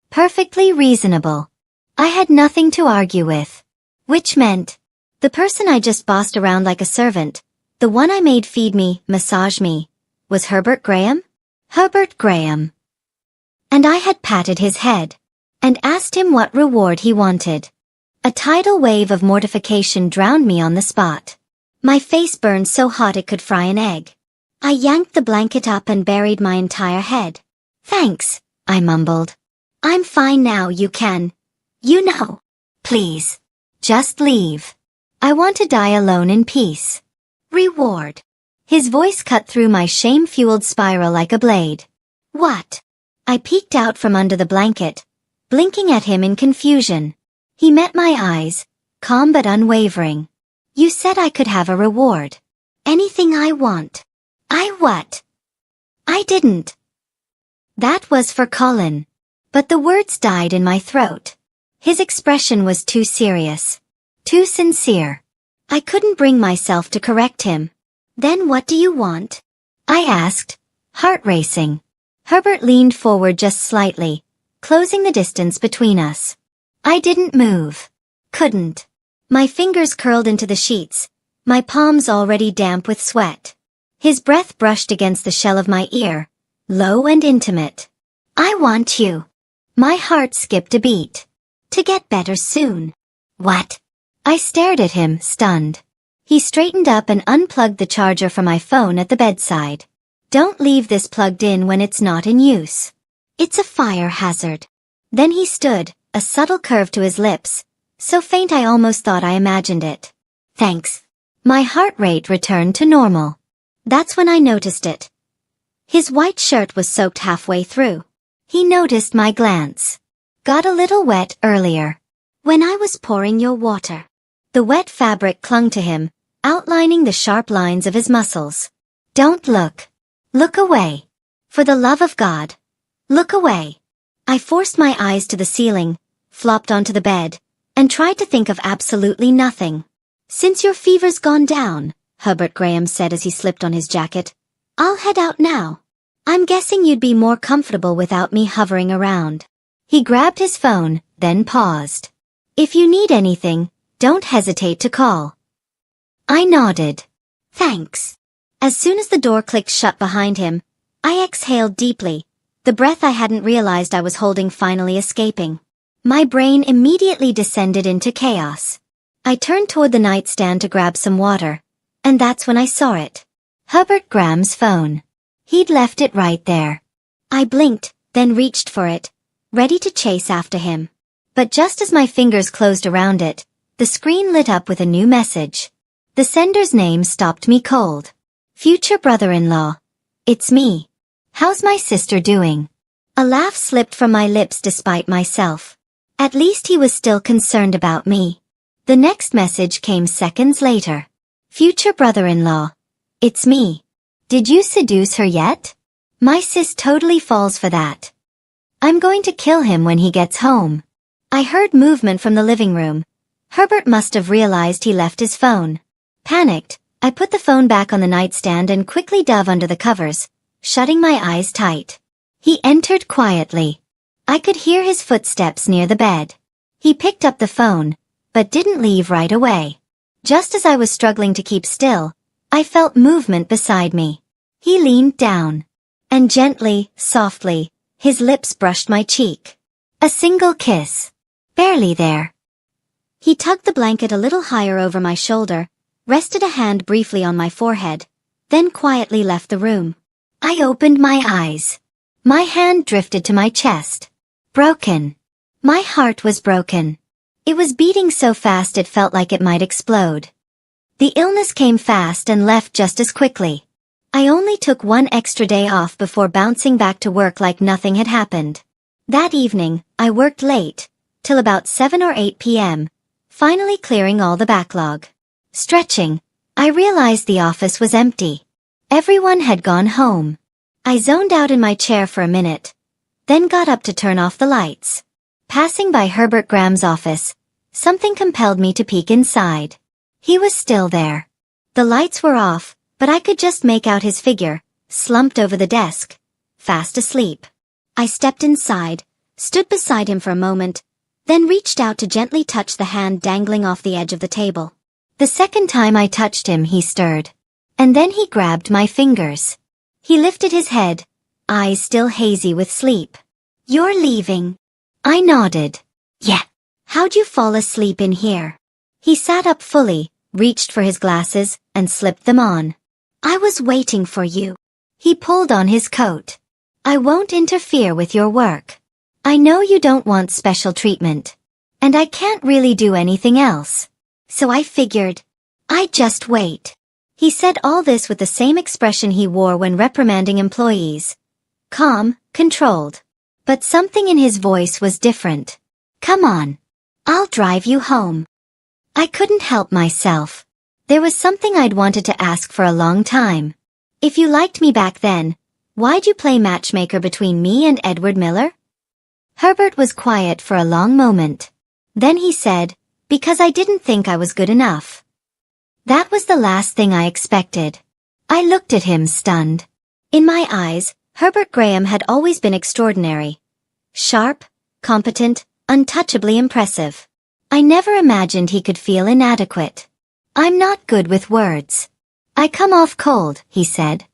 Perfectly reasonable. I had nothing to argue with. Which meant, the person I just bossed around like a servant, the one I made feed me, massage me, was Herbert Graham? Herbert Graham. And I had patted his head, and asked him what reward he wanted. A tidal wave of mortification drowned me on the spot. My face burned so hot it could fry an egg. I yanked the blanket up and buried my entire head. Thanks, I mumbled. I'm fine now, you can. You know. Please. Just leave. I want to die alone in peace. Reward. His voice cut through my shame-fueled spiral like a blade. What? I peeked out from under the blanket, blinking at him in confusion. He met my eyes, calm but unwavering. You said I could have a reward. Anything I want. I what? I didn't. That was for Colin. But the words died in my throat. His expression was too serious. Too sincere. I couldn't bring myself to correct him. Then what do you want? I asked, heart racing. Herbert leaned forward just slightly, closing the distance between us. I didn't move. Couldn't. My fingers curled into the sheets, my palms already damp with sweat. His breath brushed against the shell of my ear, low and intimate. I want you. My heart skipped a beat. To get better soon. What? I stared at him, stunned. He straightened up and unplugged the charger from my phone at the bedside. Don't leave this plugged in when it's not in use. It's a fire hazard. Then he stood, a subtle curve to his lips, so faint I almost thought I imagined it. Thanks. My heart rate returned to normal. That's when I noticed it. His white shirt was soaked halfway through. He noticed my glance. Got a little wet earlier. When I was pouring your water. The wet fabric clung to him, outlining the sharp lines of his muscles. Don't look. Look away. For the love of God. Look away. I forced my eyes to the ceiling, flopped onto the bed, and tried to think of absolutely nothing. Since your fever's gone down, Herbert Graham said as he slipped on his jacket, I'll head out now. I'm guessing you'd be more comfortable without me hovering around. He grabbed his phone, then paused. If you need anything, don't hesitate to call. I nodded. Thanks. As soon as the door clicked shut behind him, I exhaled deeply, the breath I hadn't realized I was holding finally escaping. My brain immediately descended into chaos. I turned toward the nightstand to grab some water, and that's when I saw it. Herbert Graham's phone. He'd left it right there. I blinked, then reached for it, ready to chase after him. But just as my fingers closed around it, the screen lit up with a new message. The sender's name stopped me cold. Future brother-in-law. It's me. How's my sister doing? A laugh slipped from my lips despite myself. At least he was still concerned about me. The next message came seconds later. Future brother-in-law. It's me. Did you seduce her yet? My sis totally falls for that. I'm going to kill him when he gets home. I heard movement from the living room. Herbert must have realized he left his phone. Panicked, I put the phone back on the nightstand and quickly dove under the covers, shutting my eyes tight. He entered quietly. I could hear his footsteps near the bed. He picked up the phone, but didn't leave right away. Just as I was struggling to keep still, I felt movement beside me. He leaned down. And gently, softly, his lips brushed my cheek. A single kiss. Barely there. He tugged the blanket a little higher over my shoulder, rested a hand briefly on my forehead, then quietly left the room. I opened my eyes. My hand drifted to my chest. Broken. My heart was broken. It was beating so fast it felt like it might explode. The illness came fast and left just as quickly. I only took one extra day off before bouncing back to work like nothing had happened. That evening, I worked late, till about 7 or 8 p.m., finally clearing all the backlog. Stretching, I realized the office was empty. Everyone had gone home. I zoned out in my chair for a minute, then got up to turn off the lights. Passing by Herbert Graham's office, something compelled me to peek inside. He was still there. The lights were off, but I could just make out his figure, slumped over the desk, fast asleep. I stepped inside, stood beside him for a moment, then reached out to gently touch the hand dangling off the edge of the table. The second time I touched him, he stirred. And then he grabbed my fingers. He lifted his head, eyes still hazy with sleep. You're leaving. I nodded. Yeah. How'd you fall asleep in here? He sat up fully, reached for his glasses, and slipped them on. I was waiting for you. He pulled on his coat. I won't interfere with your work. I know you don't want special treatment. And I can't really do anything else. So I figured, I'd just wait. He said all this with the same expression he wore when reprimanding employees. Calm, controlled. But something in his voice was different. Come on. I'll drive you home. I couldn't help myself. There was something I'd wanted to ask for a long time. If you liked me back then, why'd you play matchmaker between me and Edward Miller? Herbert was quiet for a long moment. Then he said, because I didn't think I was good enough. That was the last thing I expected. I looked at him stunned. In my eyes, Herbert Graham had always been extraordinary. Sharp, competent, untouchably impressive. I never imagined he could feel inadequate. I'm not good with words. I come off cold, he said.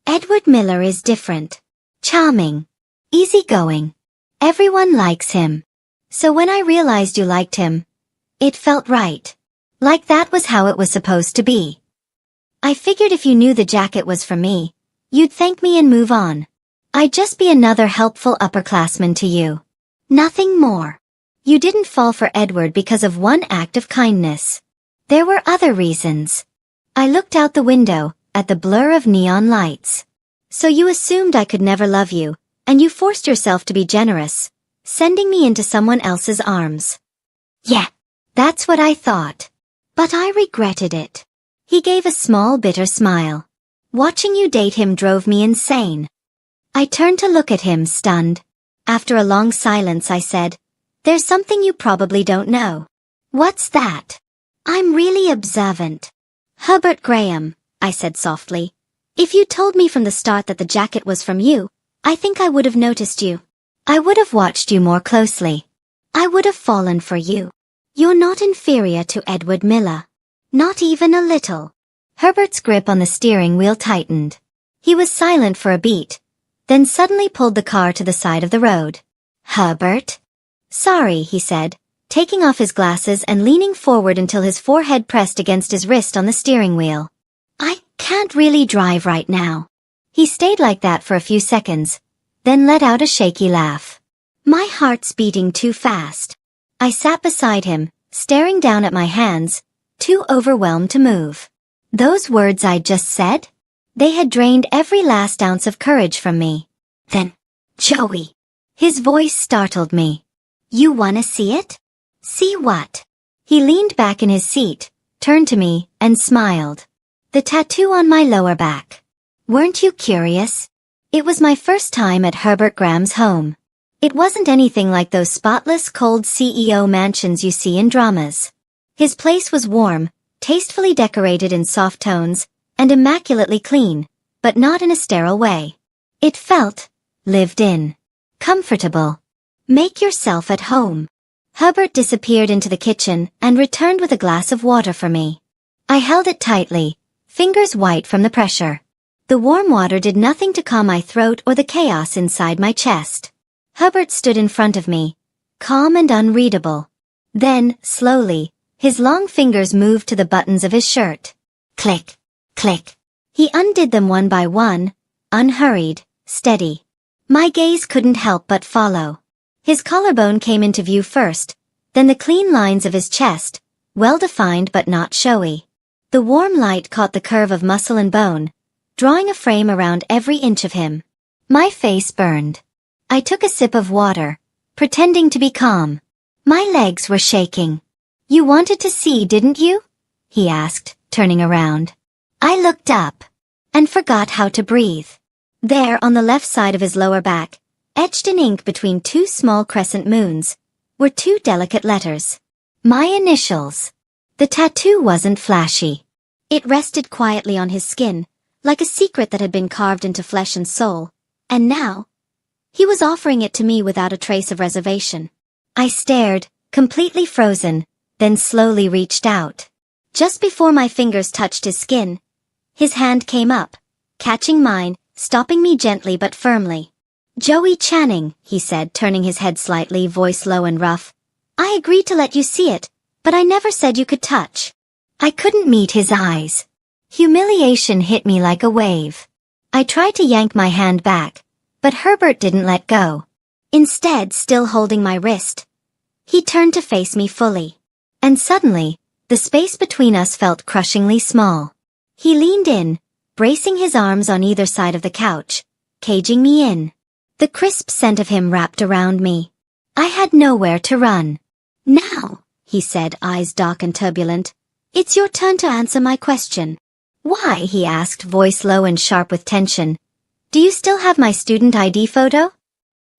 Edward Miller is different. Charming. Easygoing. Everyone likes him. So when I realized you liked him, it felt right. Like that was how it was supposed to be. I figured if you knew the jacket was for me, you'd thank me and move on. I'd just be another helpful upperclassman to you. Nothing more. You didn't fall for Edward because of one act of kindness. There were other reasons. I looked out the window, at the blur of neon lights. So you assumed I could never love you, and you forced yourself to be generous, sending me into someone else's arms. Yeah, that's what I thought. But I regretted it. He gave a small bitter smile. Watching you date him drove me insane. I turned to look at him, stunned. After a long silence I said, there's something you probably don't know. What's that? I'm really observant. Herbert Graham, I said softly. If you told me from the start that the jacket was from you, I think I would have noticed you. I would have watched you more closely. I would have fallen for you. You're not inferior to Edward Miller. Not even a little. Herbert's grip on the steering wheel tightened. He was silent for a beat, then suddenly pulled the car to the side of the road. Herbert? Sorry, he said, taking off his glasses and leaning forward until his forehead pressed against his wrist on the steering wheel. I can't really drive right now. He stayed like that for a few seconds, then let out a shaky laugh. My heart's beating too fast. I sat beside him, staring down at my hands, too overwhelmed to move. Those words I'd just said? They had drained every last ounce of courage from me. Then, Joey. His voice startled me. You wanna see it? See what? He leaned back in his seat, turned to me, and smiled. The tattoo on my lower back. Weren't you curious? It was my first time at Herbert Graham's home. It wasn't anything like those spotless, cold CEO mansions you see in dramas. His place was warm, tastefully decorated in soft tones, and immaculately clean, but not in a sterile way. It felt lived in. Comfortable. Make yourself at home. Herbert disappeared into the kitchen and returned with a glass of water for me. I held it tightly, fingers white from the pressure. The warm water did nothing to calm my throat or the chaos inside my chest. Herbert stood in front of me, calm and unreadable. Then, slowly, his long fingers moved to the buttons of his shirt. Click, click. He undid them one by one, unhurried, steady. My gaze couldn't help but follow. His collarbone came into view first, then the clean lines of his chest, well-defined but not showy. The warm light caught the curve of muscle and bone, drawing a frame around every inch of him. My face burned. I took a sip of water, pretending to be calm. My legs were shaking. You wanted to see, didn't you? He asked, turning around. I looked up, and forgot how to breathe. There, on the left side of his lower back, etched in ink between two small crescent moons, were two delicate letters. My initials. The tattoo wasn't flashy. It rested quietly on his skin, like a secret that had been carved into flesh and soul, and now, he was offering it to me without a trace of reservation. I stared, completely frozen, then slowly reached out. Just before my fingers touched his skin, his hand came up, catching mine, stopping me gently but firmly. Joey Channing, he said, turning his head slightly, voice low and rough. I agreed to let you see it, but I never said you could touch. I couldn't meet his eyes. Humiliation hit me like a wave. I tried to yank my hand back, but Herbert didn't let go. Instead, still holding my wrist, he turned to face me fully. And suddenly, the space between us felt crushingly small. He leaned in, bracing his arms on either side of the couch, caging me in. The crisp scent of him wrapped around me. I had nowhere to run. Now, he said, eyes dark and turbulent, it's your turn to answer my question. Why, he asked, voice low and sharp with tension. Do you still have my student ID photo?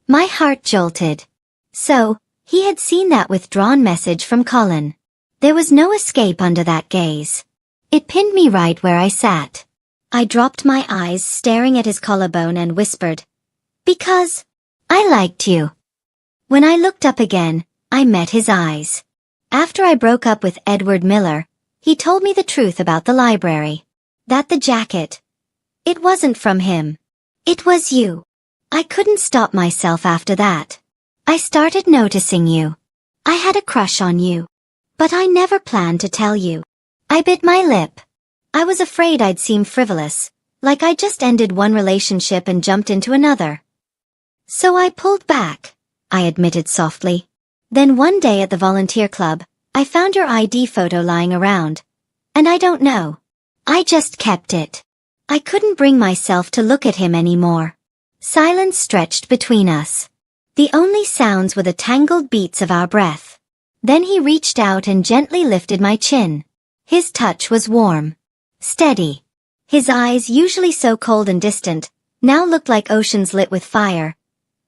My heart jolted. So, he had seen that withdrawn message from Colin. There was no escape under that gaze. It pinned me right where I sat. I dropped my eyes, staring at his collarbone, and whispered, Because I liked you. When I looked up again, I met his eyes. After I broke up with Edward Miller, he told me the truth about the library. That the jacket. It wasn't from him. It was you. I couldn't stop myself after that. I started noticing you. I had a crush on you. But I never planned to tell you. I bit my lip. I was afraid I'd seem frivolous, like I just ended one relationship and jumped into another. So I pulled back, I admitted softly. Then one day at the volunteer club, I found your ID photo lying around. And I don't know. I just kept it. I couldn't bring myself to look at him anymore. Silence stretched between us. The only sounds were the tangled beats of our breath. Then he reached out and gently lifted my chin. His touch was warm. Steady. His eyes, usually so cold and distant, now looked like oceans lit with fire.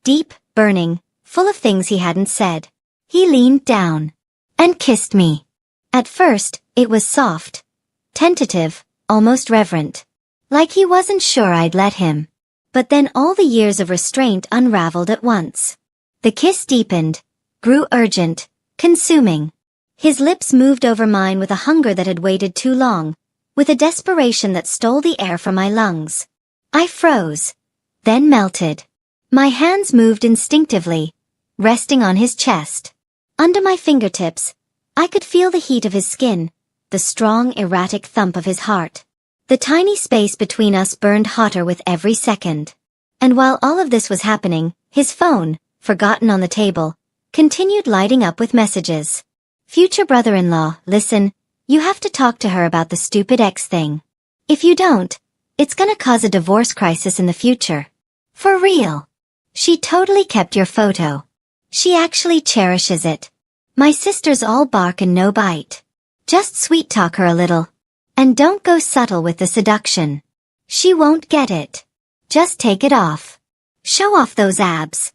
Deep, burning, full of things he hadn't said. He leaned down and kissed me. At first, it was soft, tentative, almost reverent. Like he wasn't sure I'd let him. But then all the years of restraint unraveled at once. The kiss deepened, grew urgent, consuming. His lips moved over mine with a hunger that had waited too long, with a desperation that stole the air from my lungs. I froze, then melted. My hands moved instinctively, resting on his chest. Under my fingertips, I could feel the heat of his skin, the strong, erratic thump of his heart. The tiny space between us burned hotter with every second. And while all of this was happening, his phone, forgotten on the table, continued lighting up with messages. Future brother-in-law, listen, you have to talk to her about the stupid ex thing. If you don't, it's gonna cause a divorce crisis in the future. For real. She totally kept your photo. She actually cherishes it. My sister's all bark and no bite. Just sweet talk her a little. And don't go subtle with the seduction. She won't get it. Just take it off. Show off those abs.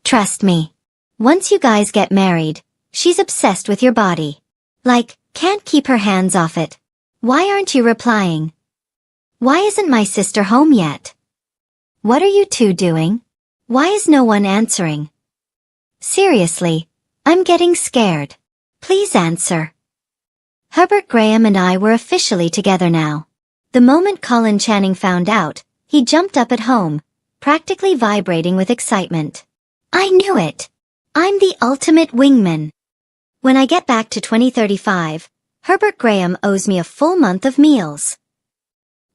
Trust me. Once you guys get married, she's obsessed with your body. Like, can't keep her hands off it. Why aren't you replying? Why isn't my sister home yet? What are you two doing? Why is no one answering? Seriously, I'm getting scared. Please answer. Herbert Graham and I were officially together now. The moment Colin Channing found out, he jumped up at home, practically vibrating with excitement. I knew it. I'm the ultimate wingman. When I get back to 2035, Herbert Graham owes me a full month of meals.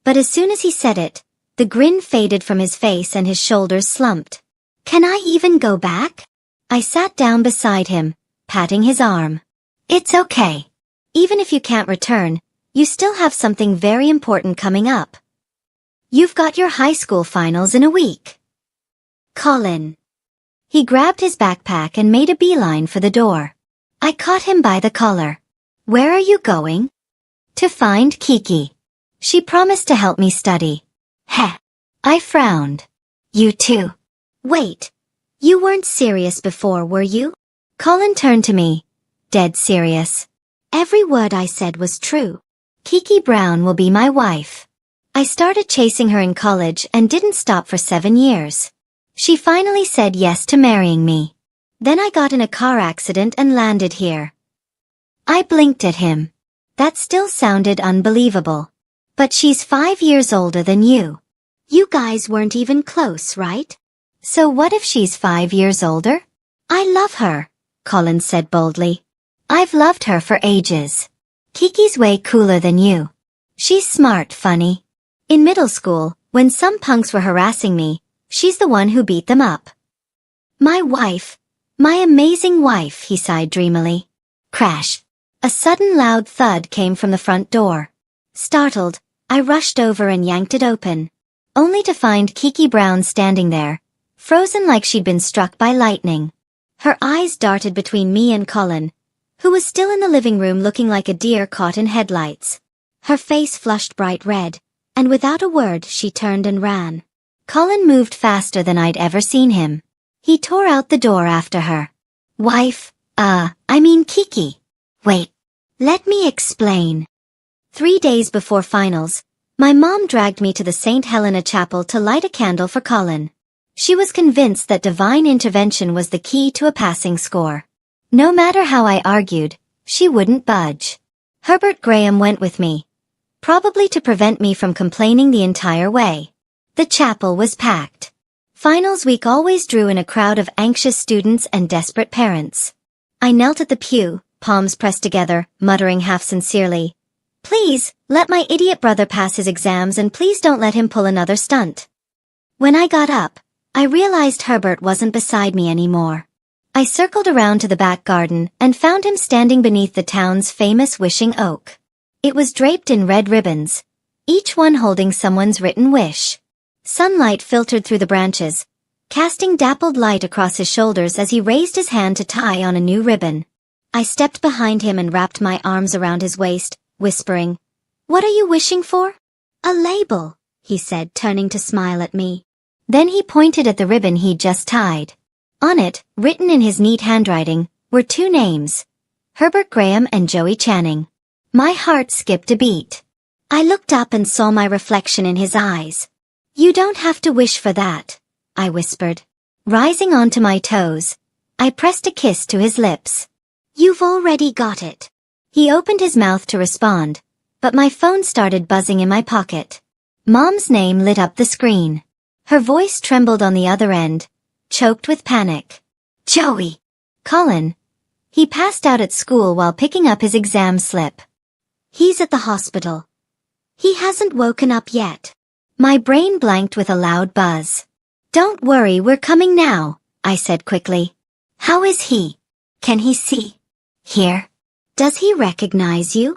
But as soon as he said it, the grin faded from his face and his shoulders slumped. Can I even go back? I sat down beside him, patting his arm. It's okay. Even if you can't return, you still have something very important coming up. You've got your high school finals in a week. Colin. He grabbed his backpack and made a beeline for the door. I caught him by the collar. Where are you going? To find Kiki. She promised to help me study. Heh. I frowned. You too. Wait. You weren't serious before, were you? Colin turned to me. Dead serious. Every word I said was true. Kiki Brown will be my wife. I started chasing her in college and didn't stop for 7 years. She finally said yes to marrying me. Then I got in a car accident and landed here. I blinked at him. That still sounded unbelievable. But she's 5 years older than you. You guys weren't even close, right? So what if she's 5 years older? I love her, Colin said boldly. I've loved her for ages. Kiki's way cooler than you. She's smart, funny. In middle school, when some punks were harassing me, she's the one who beat them up. My wife. My amazing wife, he sighed dreamily. Crash. A sudden loud thud came from the front door. Startled, I rushed over and yanked it open. Only to find Kiki Brown standing there, frozen like she'd been struck by lightning. Her eyes darted between me and Colin, who was still in the living room looking like a deer caught in headlights. Her face flushed bright red, and without a word she turned and ran. Colin moved faster than I'd ever seen him. He tore out the door after her. Wife, I mean Kiki. Wait. Let me explain. 3 days before finals, my mom dragged me to the St. Helena Chapel to light a candle for Colin. She was convinced that divine intervention was the key to a passing score. No matter how I argued, she wouldn't budge. Herbert Graham went with me, probably to prevent me from complaining the entire way. The chapel was packed. Finals week always drew in a crowd of anxious students and desperate parents. I knelt at the pew, palms pressed together, muttering half sincerely, "Please, let my idiot brother pass his exams and please don't let him pull another stunt." When I got up, I realized Herbert wasn't beside me anymore. I circled around to the back garden and found him standing beneath the town's famous wishing oak. It was draped in red ribbons, each one holding someone's written wish. Sunlight filtered through the branches, casting dappled light across his shoulders as he raised his hand to tie on a new ribbon. I stepped behind him and wrapped my arms around his waist, whispering, "What are you wishing for?" "A label," he said, turning to smile at me. Then he pointed at the ribbon he'd just tied. On it, written in his neat handwriting, were 2 names, Herbert Graham and Joey Channing. My heart skipped a beat. I looked up and saw my reflection in his eyes. "You don't have to wish for that," I whispered. Rising onto my toes, I pressed a kiss to his lips. "You've already got it." He opened his mouth to respond, but my phone started buzzing in my pocket. Mom's name lit up the screen. Her voice trembled on the other end, choked with panic. "Joey!" "Colin." He passed out at school while picking up his exam slip. "He's at the hospital. He hasn't woken up yet." My brain blanked with a loud buzz. "Don't worry, we're coming now," I said quickly. How is he? Can he see? Hear? Does he recognize you?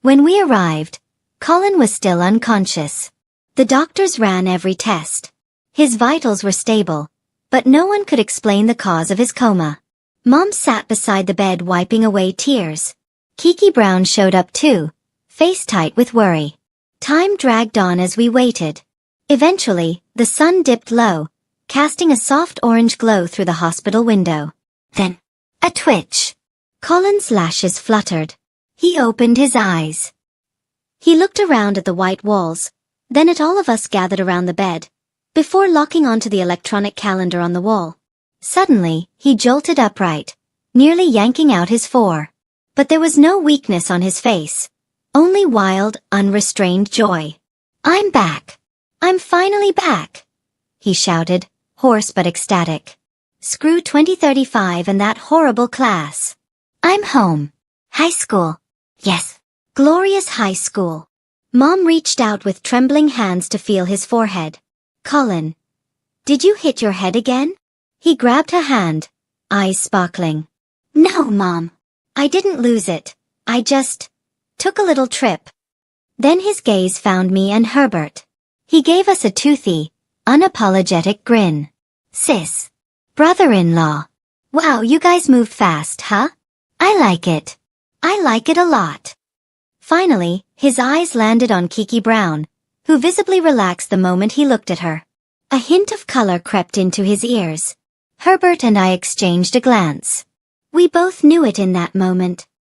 When we arrived, Colin was still unconscious. The doctors ran every test. His vitals were stable, but no one could explain the cause of his coma. Mom sat beside the bed wiping away tears. Kiki Brown showed up too, face tight with worry. Time dragged on as we waited. Eventually, the sun dipped low, casting a soft orange glow through the hospital window. Then, a twitch. Colin's lashes fluttered. He opened his eyes. He looked around at the white walls, then at all of us gathered around the bed, before locking onto the electronic calendar on the wall. Suddenly, he jolted upright, nearly yanking out his four. But there was no weakness on his face, only wild, unrestrained joy. I'm back. I'm finally back, he shouted, hoarse but ecstatic. Screw 2035 and that horrible class. I'm home. High school. Yes. Glorious high school. Mom reached out with trembling hands to feel his forehead. Colin. Did you hit your head again? He grabbed her hand, eyes sparkling. No, Mom. I didn't lose it. I just took a little trip. Then his gaze found me and Herbert. He gave us a toothy, unapologetic grin. Sis. Brother-in-law. Wow, you guys moved fast, huh? I like it. I like it a lot. Finally, his eyes landed on Kiki Brown, who visibly relaxed the moment he looked at her. A hint of color crept into his ears. Herbert and I exchanged a glance. We both knew it in that moment.